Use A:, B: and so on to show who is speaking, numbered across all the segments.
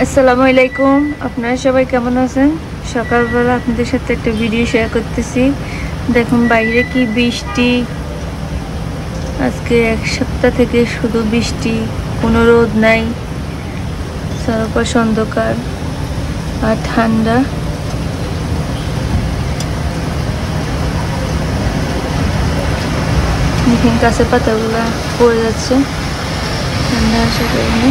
A: আসসালামু আলাইকুম, আপনারা সবাই কেমন আছেন? সকালবেলা আপনাদের সাথে একটা ভিডিও শেয়ার করতেছি। দেখুন বাইরে কি বৃষ্টি, আজকে এক সপ্তাহ থেকে শুধু বৃষ্টি, কোনো রোদ নাই, চারপাশ অন্ধকার আর ঠান্ডা। দেখেন গাছের পাতাগুলা পড়ে যাচ্ছে ঠান্ডা আসার কারণে।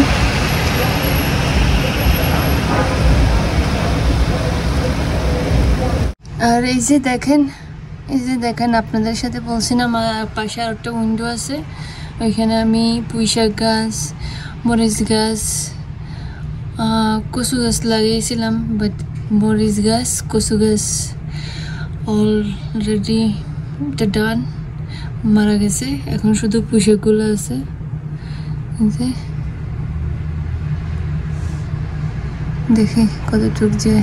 A: আর এই যে দেখেন আপনাদের সাথে বলছি না, আমার পাশে আর একটা উইন্ডো আছে, ওইখানে আমি পুঁইশাক গাছ, মরিচ গাছ, কচু গাছ লাগিয়েছিলাম, বাট মরিচ গাছ কচু গাছ অলরেডি এটা ডান, মারা গেছে। এখন শুধু পুঁইশাকগুলো আছে। দেখি কতটুক যে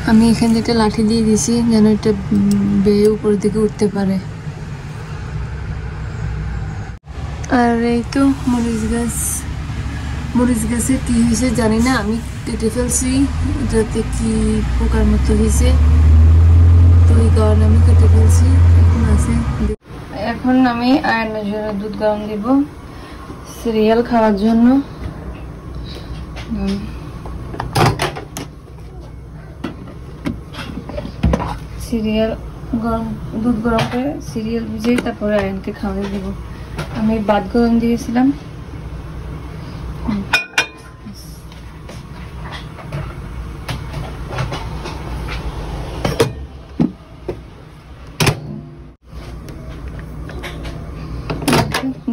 A: আমি এখান থেকে লাঠি দিয়ে দিছি যেন এটা বেয়ে উপর দিকে উঠতে পারে। আর এই তো মরিচ গাছে কি হয়েছে জানি না, আমি কেটে ফেলছি, এটাতে কি পোকার মতো হয়েছে, তো এই কারণে আমি কেটে ফেলছি। এখন আমি আয়নের জন্য দুধ গরম দিব সিরিয়াল খাওয়ার জন্য। সিরিয়াল গরম, দুধ গরম করে সিরিয়াল ভিজিয়ে তারপরে আয়নকে খাওয়াই দিব। আমি ভাত গরম দিয়েছিলাম।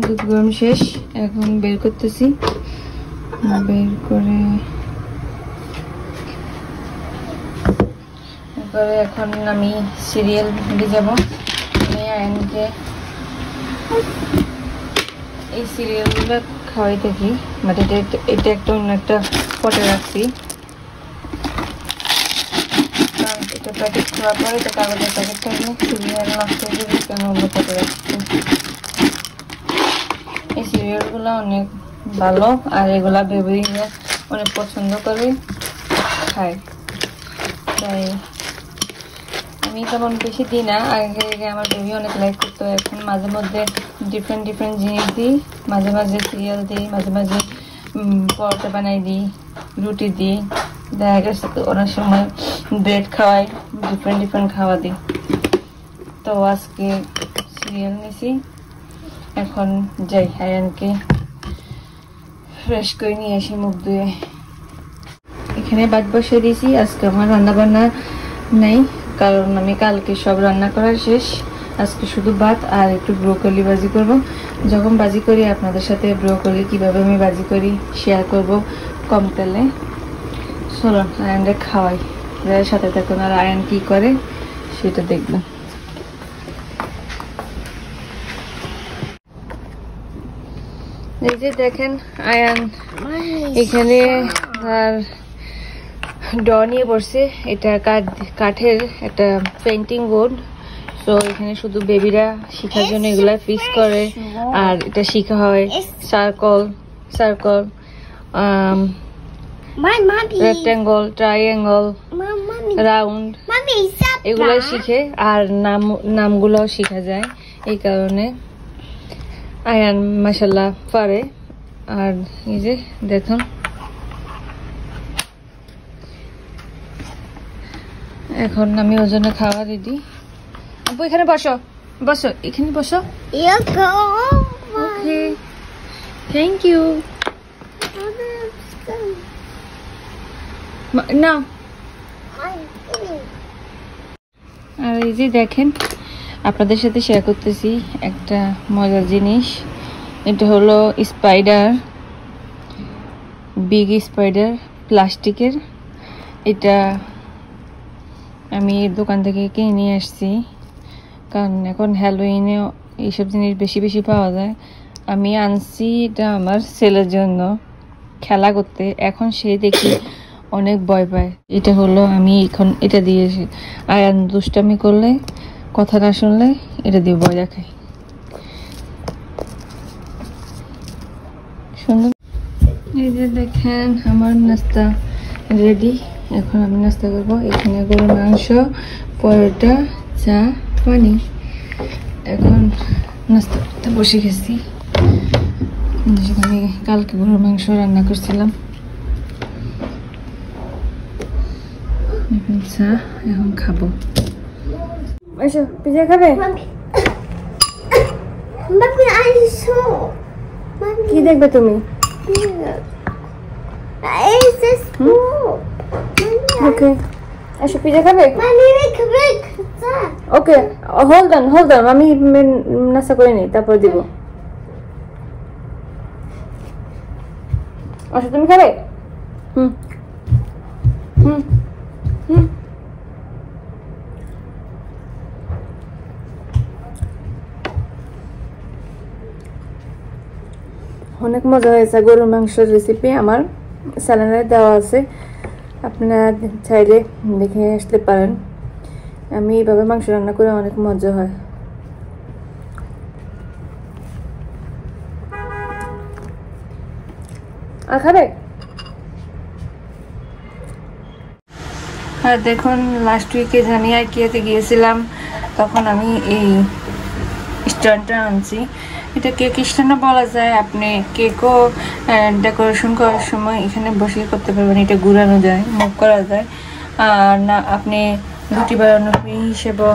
A: দুধ গরম শেষ, এখন বের করতেছি। বের করে এখন আমি সিরিয়াল ভিজাবো। আমি আয়নকে এই সিরিয়ালগুলো খাওয়াই থাকি, বাট এটা একটা অন্য একটা পটে রাখছি, কারণ এটা প্যাকেট খাওয়ার পরে এটা কাগজের প্যাকেট থাকলে সিরিয়াল নষ্ট হয়ে যাবে, কেন অন্য পটে রাখছি। এই সিরিয়ালগুলো অনেক ভালো, আর এগুলা বেবিরা অনেক পছন্দ করে খায়, তাই আমি তেমন বেশি দিই না। আগে আমার বেবি অনেক লাইক করতো, এখন মাঝে মধ্যে ডিফারেন্ট জিনিস দিই, মাঝে মাঝে সিরিয়াল দিই, মাঝে মাঝে পরোটা বানাই দিই, রুটি দিই, দেখা গেছে তো অনেক সময় ব্রেড খাওয়াই, ডিফারেন্ট খাওয়া দিই। তো আজকে সিরিয়াল নিছি, এখন যাই আয়ানকে ফ্রেশ করে নিয়ে আসি মুখ ধুয়ে। এখানে ভাত বসিয়ে দিয়েছি। আজকে আমার রান্না বান্না নেই, কারণ আমি কালকে সব রান্না করা শেষ। আজকে শুধু ভাত আর একটু ব্রোকলি ভাজি করব। যখন ভাজি করি আপনাদের সাথে ব্রোকলি কিভাবে আমি ভাজি করি শেয়ার করব কম তেলে। চলুন আয়নকে খাওয়াই, সাথে থাকুন, আর আয়ন কি করে সেটা দেখবেন। এই যে দেখেন আয়ান এখানে আর ড নিয়ে পড়ছে, এটা কাঠের একটা পেন্টিং বোর্ড। তো এখানে শুধু বেবিরা শেখার জন্য এগুলা ফিক্স করে, আর এটা শেখা হয় সার্কল, রেক্টেঙ্গল, ট্রাইঅ্যাঙ্গল, রাউন্ড, এগুলো শিখে, আর নামগুলোও শেখা যায়। এই কারণে আয়ান মাশাআল্লাহ পারে। আর এই যে দেখুন এখন আমি ওর জন্য খাওয়া রেডি। আপু এখানে বসো, এখানে বসো। ওকে, থ্যাংক ইউ। না, আর এই যে দেখেন আপনাদের সাথে শেয়ার করতেছি একটা মজার জিনিস। এটা হলো স্পাইডার, বিগ স্পাইডার, প্লাস্টিকের। এটা আমি দোকান থেকে কিনে নিয়ে আসছি, কারণ এখন হ্যালোইনে এইসব জিনিস বেশি পাওয়া যায়। আমি আনছি এটা আমার ছেলের জন্য খেলা করতে, এখন সে দেখি অনেক ভয় পায়। এটা হলো আমি এখন এটা দিয়ে আয়ান দুষ্টামি করলে, কথা না শুনলে এটা দিয়ে ভয় দেখাই। সুন্দর। এই যে দেখেন আমার নাস্তা রেডি। এখন আমি নাস্তা করবো। এখানে গরুর মাংস, পরোটা, চা, পানি। এখন নাস্তা করতে বসে গেছি। আমি কালকে গরুর মাংস রান্না করছিলাম। এখন চা, এখন খাবো। আচ্ছা, পিজা খাবে? কি দেখবে তুমি? ওকে, আচ্ছা পিজা খাবে? ওকে, হোল্ড অন, আমি নাস্তা করে নিই, তারপর দিব। আচ্ছা তুমি খাবে? হুম হুম হুম। অনেক মজা হয়েছে। গরুর মাংসের রেসিপি আমার চ্যানেলে দেওয়া আছে, আপনারা চাইলে দেখে আসতে পারেন। আমি এইভাবে মাংস রান্না করে অনেক মজা হয়। আর খাবে? আর দেখুন, লাস্ট উইকে আমি আইকিয়াতে গিয়েছিলাম, তখন আমি এই স্ট্যান্ডটা আনছি। এটা কেক স্ট্যান্ডও বলা যায়। আপনি কেকও ডেকোরেশন করার সময় এখানে বসে করতে পারবেন। এটা ঘুরানো যায়, মুভ করা যায়। আর না, আপনি রুটি বানানোর হিসেবেও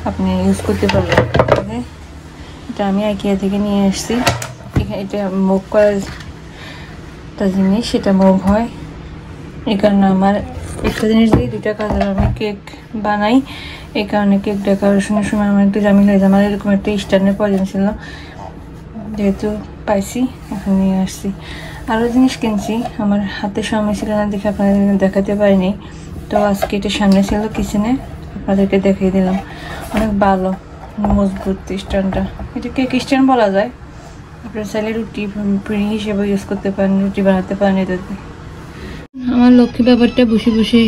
A: আপনি ইউজ করতে পারবেন। এটা আমি আইকিয়া থেকে নিয়ে আসছি। এখানে এটা মুভ করার একটা জিনিস, সেটা মুভ হয়। এই কারণে আমার একটা জিনিস দিয়ে দুইটা কাজের আমি কেক বানাই। এই কারণে কেক ডেকোরেশনের সময় আমার একটু ঝামেলা হয়েছে। আমার এরকম একটা স্ট্যান্ডের প্রয়োজন ছিল, যেহেতু পাইছি এখন নিয়ে আসছি। আরও জিনিস কিনছি, আমার হাতে সময় ছিল না দেখে আপনাদের দেখাতে পারিনি। তো আজকে এটা সামনে ছিল কিচেনে, আপনাদেরকে দেখিয়ে দিলাম। অনেক ভালো মজবুত স্ট্যান্ডটা। এটা কেক স্ট্যান্ড বলা যায়। আপনার চাইলে রুটি পিঁড়ি হিসেবে ইউজ করতে পারেন, রুটি বানাতে পারেন এটাতে। আমার লক্ষ্মী ব্যাপারটা বসে বসে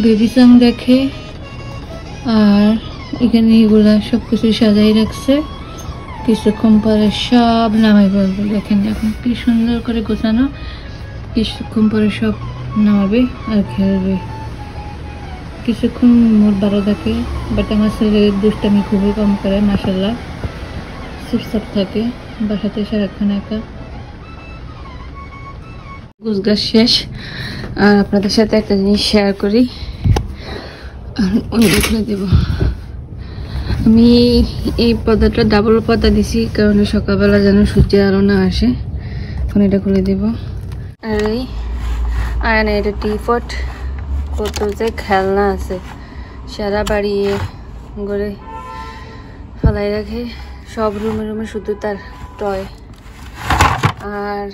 A: বেবি সং দেখে, আর এখানে এগুলা সব কিছু সাজাই রাখছে। কিছুক্ষণ পরে সব নামাই পড়বে। দেখেন এখন কি সুন্দর করে গোছানো। কিছুক্ষণ পরে সব নামাবে আর খেলবে। কিছুক্ষণ মোট ভালো থাকে, বাট আমার ছেলের দুষ্টামি খুবই কম করে, মাশাল্লাহ। চুপচাপ থাকে বাসাতে সারাক্ষণ একা। গোছগাছ শেষ। আর আপনাদের সাথে একটা জিনিস শেয়ার করি, দেখলে দেব। আমি এই পর্দাটা ডাবল পর্দা দিছি, কারণ সকালবেলা যেন সূর্যের আলো না আসে। এখন এটা খুলে দেব। আর এই আয়না, এটা টিপট, কত যে খেলনা আছে, সারা বাড়ি ঘরে ফেলাই রাখে। সব রুমে রুমে শুধু তার টয়। আর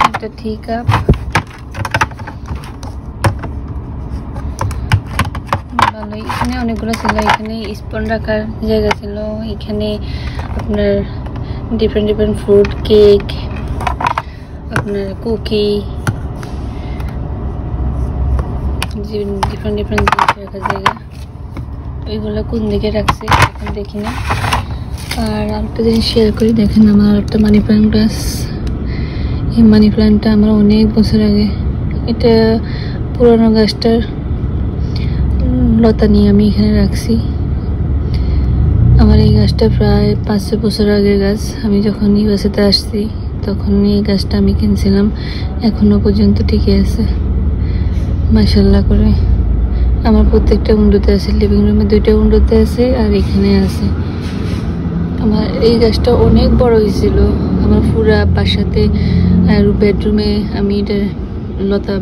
A: একটা টি কাপ, ভালো। এখানে অনেকগুলো ছিল। এখানে স্পুন রাখার জায়গা ছিল। এখানে আপনার ডিফারেন্ট ফ্রুট, কেক, আপনার কুকি, ডিফারেন্ট জিনিস রাখার জায়গা। ওইগুলো কোন দিকে রাখছে এখন দেখি না। আর আরেকটা জিনিস শেয়ার করি, দেখেন আমার একটা মানি প্ল্যান্ট গাছ। এই মানি প্ল্যান্টটা আমার অনেক বছর আগে, এটা পুরোনো গাছটার লতা নিয়ে আমি এখানে রাখছি। আমার এই গাছটা প্রায় 5-6 বছর আগের গাছ। আমি যখন ইউএসএতে আসছি তখন এই গাছটা আমি কিনছিলাম। এখনো পর্যন্ত টিকে আছে মাশাআল্লাহ করে। আমার প্রত্যেকটা উইন্ডোতে আছে, লিভিং রুমে 2টা উইন্ডোতে আছে, আর এখানে আছে। আমার এই গাছটা অনেক বড় হয়েছিল। আমার পুরা বাসাতে আর বেডরুমে আমি এটা লতা।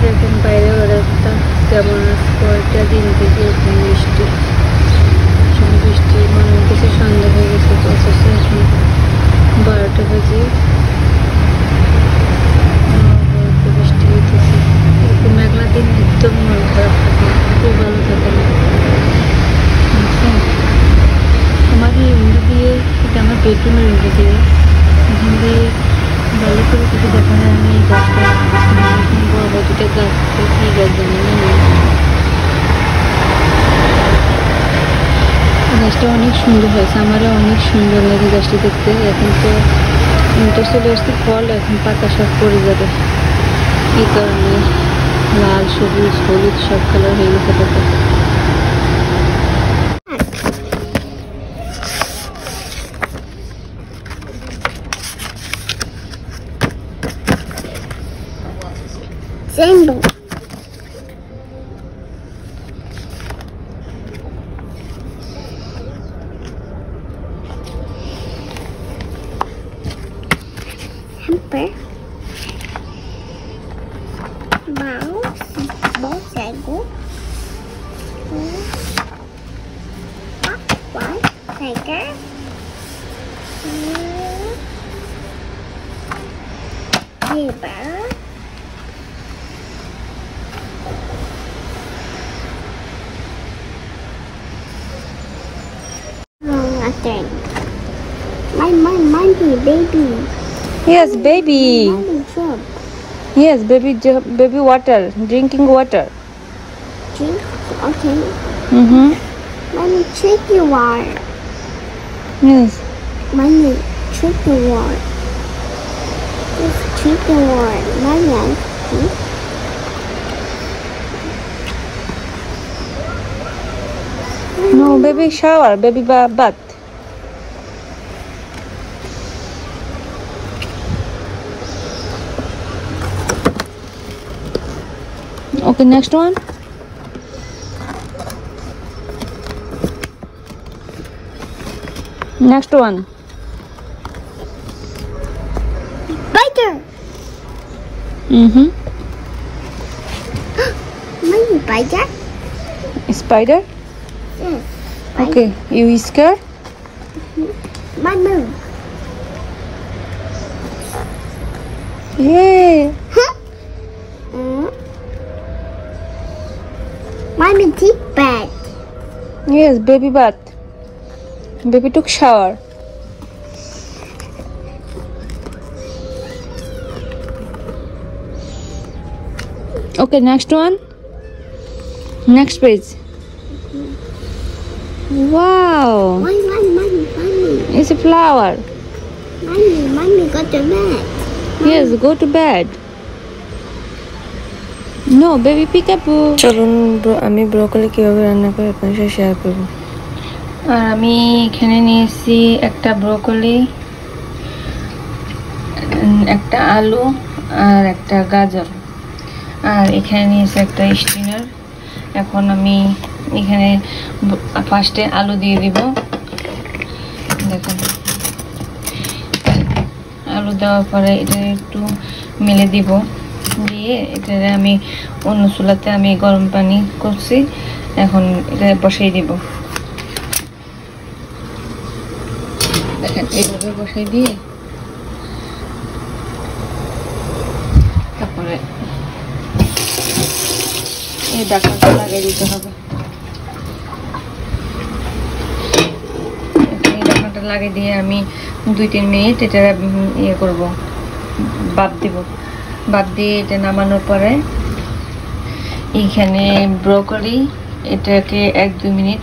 A: দেখেন বাইরে ওরাটা কেমন কয়টা দিন থেকে বৃষ্টি, বৃষ্টি মনে হচ্ছে সন্ধ্যা হয়ে গেছে। অথচ এখন 12টা বাজে, বৃষ্টি হইতেছে। এরকম মেঘলা দিন একদম মন খারাপ থাকে, খুব ভালো থাকে না। আমার এই উইন্ডো দিয়ে, এটা আমার বেডরুমের উইন্ডো দিয়ে, এখান দিয়ে ভালো করে কিছু দেখা যায়। আমি এই গাছটা বড় 2টা গাছ, কি গাছ জানি না, গাছটা অনেক সুন্দর হয়েছে, আমারও অনেক সুন্দর লাগে গাছটি দেখতে। এখন তো উইন্টার চলে আসছে, ফল এখন পাতা সব পড়ে যাবে, এই কারণে লাল সবুজ হলুদ সব কালার হয়ে গেছে পাতা।
B: Rainbow. Hamper. Mouse. Motorcycle. One. Tiger. Zebra. Mommy, baby.
A: Yes, baby.
B: Mommy, jump.
A: Yes, baby water, drinking water.
B: Drink. Okay. Mommy, check your water.
A: Yes.
B: Mommy, check the water. Just check the water. Mommy,
A: No, baby shower, baby bath. Okay, next one. Next one.
B: Spider. Mommy, spider.
A: Spider.
B: Yes.
A: Okay, you scared?
B: Mommy.
A: Yay!
B: Mommy, deep bed.
A: Yes, baby bath. Baby took shower. Okay, next one. Next page. Wow!
B: Mommy.
A: It's a flower.
B: Mommy, go to bed.
A: Yes, go to bed. No, baby peekaboo. চলুন আমি broccoli কিভাবে রান্না করি আপনাদের সাথে share করব। আর আমি এখানে নিয়েছি একটা ব্রোকলি, একটা আলু আর একটা গাজর, আর এখানে নিয়েছি একটা স্টিনার। এখন আমি এখানে ফার্স্টে আলু দিয়ে দিব। দেখুন, আলু দেওয়ার পরে এটা একটু মেলে দিব, দিয়ে এটা আমি অন্য চুলাতে আমি গরম পানি করছি, এখন এটা বসাই দিব। দেখেন এইভাবে বসাই দিয়ে তারপরে এই ঢাকনাটা লাগিয়ে দিতে হবে। এই ঢাকনাটা লাগিয়ে দিয়ে আমি 2-3 মিনিট এটা ইয়ে করব, ভাপ দিব। ভাপ দিয়ে এটা নামানোর পরে এইখানে ব্রোকলি, এটাকে 1-2 মিনিট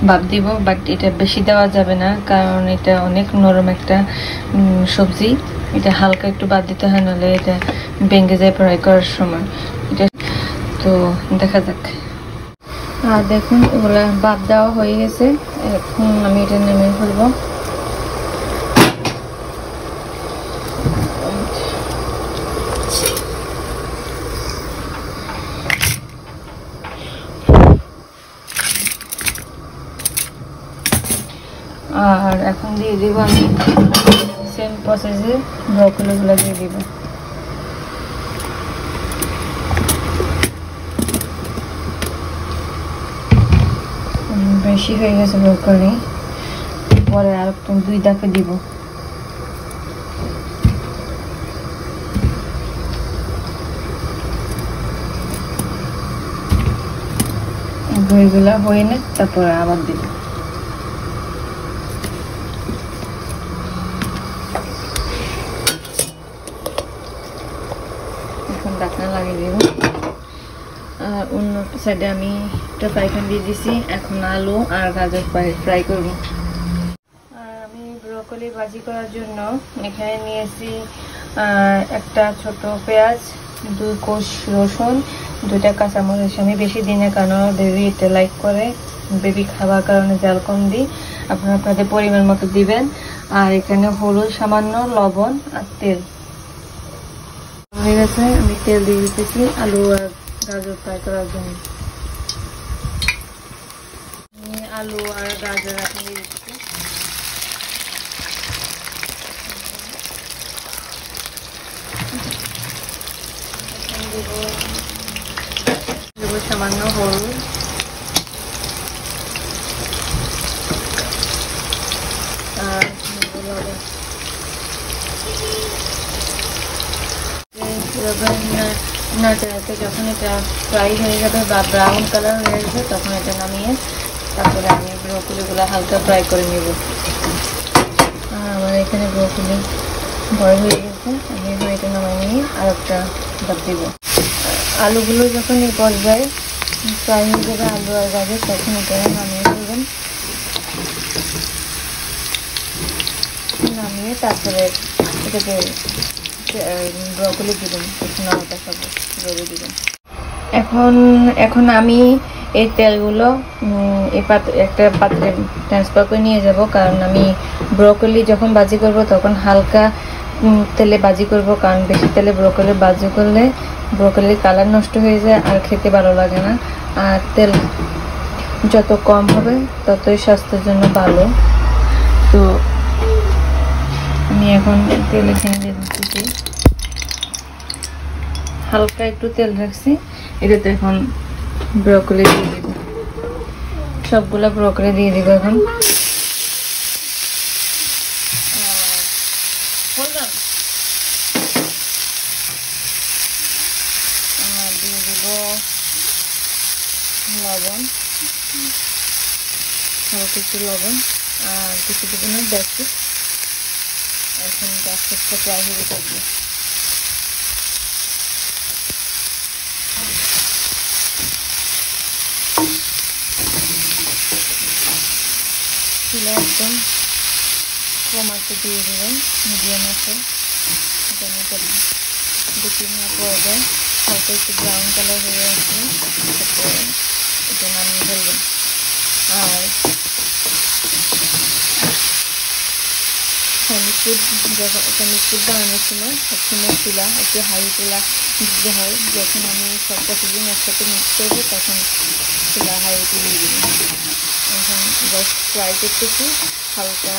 A: ভাপ দিব, বাট এটা বেশি দেওয়া যাবে না কারণ এটা অনেক নরম একটা সবজি, এটা হালকা একটু ভাপ দিতে হয়, নাহলে এটা ভেঙে যায় ফ্রাই করার সময়। এটা তো দেখা যাক। আর দেখুন ওগুলা ভাপ দেওয়া হয়ে গেছে, এখন আমি এটা নেমে ফেলবো। আর এখন দিয়ে দিব আমি সেম প্রসেসে ব্রোকলিগুলো দিয়ে দিব। বেশি হয়ে গেছে ব্রোকলি, পরে আর 2 দাকে দিব। এগুলা হয়ে নে, তারপরে আবার দিব। এখন ঢাকনা লাগিয়ে দিব। আর অন্য সাইডে আমি একটা ফ্রাই প্যান দিয়ে দিছি। এখন আলু আর গাজর ফ্রাই করব। আর আমি ব্রকলি ভাজি করার জন্য এখানে নিয়েছি একটা ছোট পেঁয়াজ, 2 কোষ রসুন, 2টা কাঁচামরিচ। আমি বেশি দিই না, কারণ বেবি এটা লাইক করে, বেবি খাবার কারণে জাল কম দিই। আপনারা আপনাদের পরিমাণ মতো দিবেন। আর এখানে হলুদ, সামান্য লবণ আর তেল হয়ে গেছে। আমি তেল দিয়ে দিতেছি আলু আর গাজর ফ্রাই করার জন্য। আলু আর গাজর এখন দিয়ে দিচ্ছি। দেবো সামান্য হলুদ, আর লবণ। যখন এটা ফ্রাই হয়ে যাবে বা ব্রাউন কালার হয়ে যাবে, তখন এটা নামিয়ে তারপরে আমি ব্রকলিগুলো হালকা ফ্রাই করে নেব। আমার এখানে ব্রকলি বড় হয়ে গেছে, আমি এবার এটা নামিয়ে নিয়ে আর একটা ডাব দিব। আলুগুলো যখন এই পর্যায়ে ফ্রাই হয়ে যাবে, আলু আর গাজর, তখন এটা নামিয়ে ফেলবেন। নামিয়ে তারপরে এটাকে ব্রকলি দিবেন, নামাতে খাবো রোদে দিবেন। এখন আমি এই তেলগুলো একটা পাত্রে ট্রান্সফার করে নিয়ে যাব, কারণ আমি ব্রকলি যখন ভাজি করব তখন হালকা তেলে ভাজি করব, কারণ বেশি তেলে ব্রকলি ভাজি করলে ব্রকলির কালার নষ্ট হয়ে যায় আর খেতে ভালো লাগে না। আর তেল যত কম হবে ততই স্বাস্থ্যের জন্য ভালো। তো আমি এখন তেল এখানে দিয়ে দিচ্ছি, হালকা একটু তেল রাখছি। এটাতে এখন ব্রকলি দিয়ে দিব, সবগুলো ব্রকলি দিয়ে দিব। এখন দিয়ে দিব লবণ, হালকা একটু লবণ আর কিছু দিব না, বেশি। এখন আস্তে আস্তে ফ্রাই হয়ে থাকবে। চুলা একদম কম আঁচে দিয়ে দেবেন, মিডিয়াম আছে, যেন দুটি না পড়ে যায়। হালকা একটু ব্রাউন কালার হয়ে আসবে, তারপরে এটা নামিয়ে ফেলবেন। আর চাইনিজ ফুড বানানোর সময় সবসময় চুলা একটু হাই চুলা দিতে হয়। যখন আমি সব প্রতিদিন একসাথে মিক্স করবো তখন চুলা হাই দিয়ে দেবেন। এখন জাস্ট ফ্রাই করতেছি, হালকা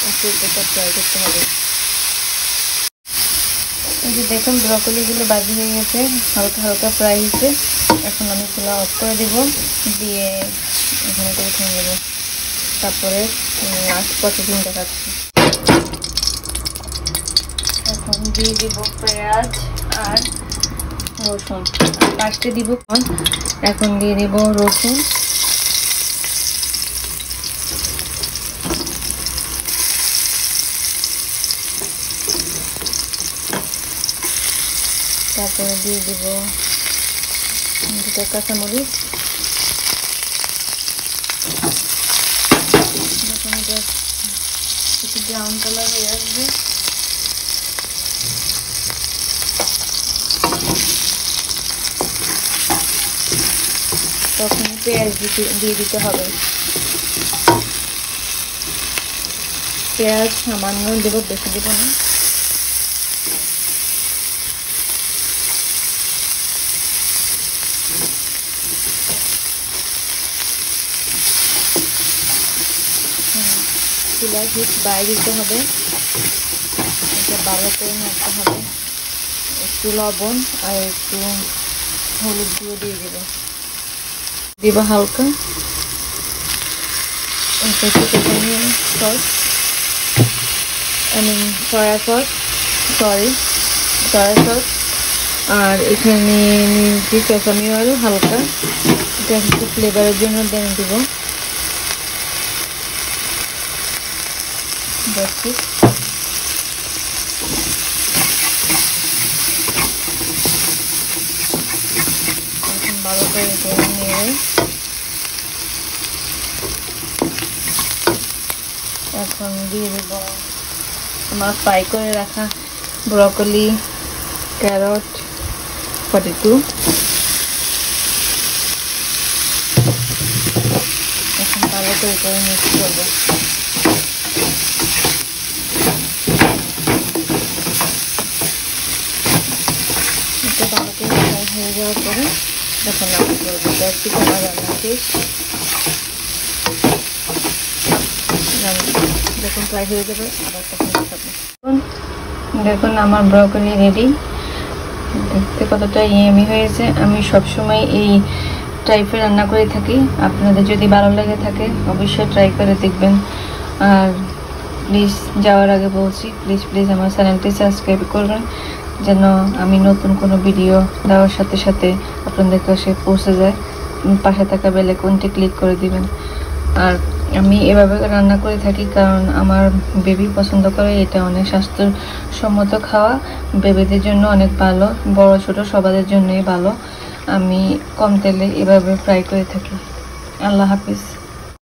A: একটু ফ্রাই করতে হবে। এই যে দেখুন ব্রকলিগুলো ভাজি হয়ে গেছে, হালকা হালকা ফ্রাই হয়েছে। এখন আমি চুলা অফ করে দেব, দিয়ে এখানে উঠে নেব। তারপরে লাস্ট প্রসেসিং দেখাচ্ছি। এখন দিয়ে দিব পেঁয়াজ আর রসুন, লাস্টে দিব। এখন দিয়ে দিব রসুন, তারপরে দিয়ে দিব 2টা কাঁচামরিচ। যখন এটা একটু ব্রাউন কালার হয়ে আসবে তখন পেঁয়াজ দিয়ে দিতে হবে। পেঁয়াজ সামান্য দেবো, বেশি দেবো না। চুলার হিট বাড়িয়ে দিতে হবে, এটা ভালো করে নাড়তে হবে। একটু লবণ আর একটু হলুদ গুঁড়ো দিয়ে দিব হালকা। সস, সয়া সস, আর এখানে নিয়েছি সেসামি অয়েল হালকা, এটা একটু ফ্লেভারের জন্য দিয়ে দিব। এখন ভালো করে নিয়ে এখন দিয়ে দেব আমার ফ্রাই করে রাখা ব্রকলি, ক্যারট, পটেটো। এখন ভালো করে মিক্স করবো। এটা ভালো করে ফ্রাই হয়ে যাওয়ার পরে যখন রান্না করবো একটু আমার রান্না শেষ। যখন ফ্রাই হয়ে যাবে আবার তখন দেখাবো। দেখুন আমার ব্রকলি রেডি, দেখতে কতটা ইয়ামি হয়েছে। আমি সবসময় এই টাইপের রান্না করে থাকি। আপনাদের যদি ভালো লেগে থাকে অবশ্যই ট্রাই করে দেখবেন। আর প্লিজ যাওয়ার আগে বলছি, প্লিজ আমার চ্যানেলটি সাবস্ক্রাইব করবেন, যেন আমি নতুন কোনো ভিডিও দেওয়ার সাথে সাথে আপনাদের কাছে পৌঁছে যায়। পাশে থাকা বেল আইকনটি ক্লিক করে দিবেন। আর আমি এভাবে রান্না করে থাকি কারণ আমার বেবি পছন্দ করে। এটা অনেক স্বাস্থ্যসম্মত খাওয়া, বেবিদের জন্য অনেক ভালো, বড় ছোট সবাদের জন্যই ভালো। আমি কম তেলে এভাবে ফ্রাই করে থাকি। আল্লাহ হাফিজ।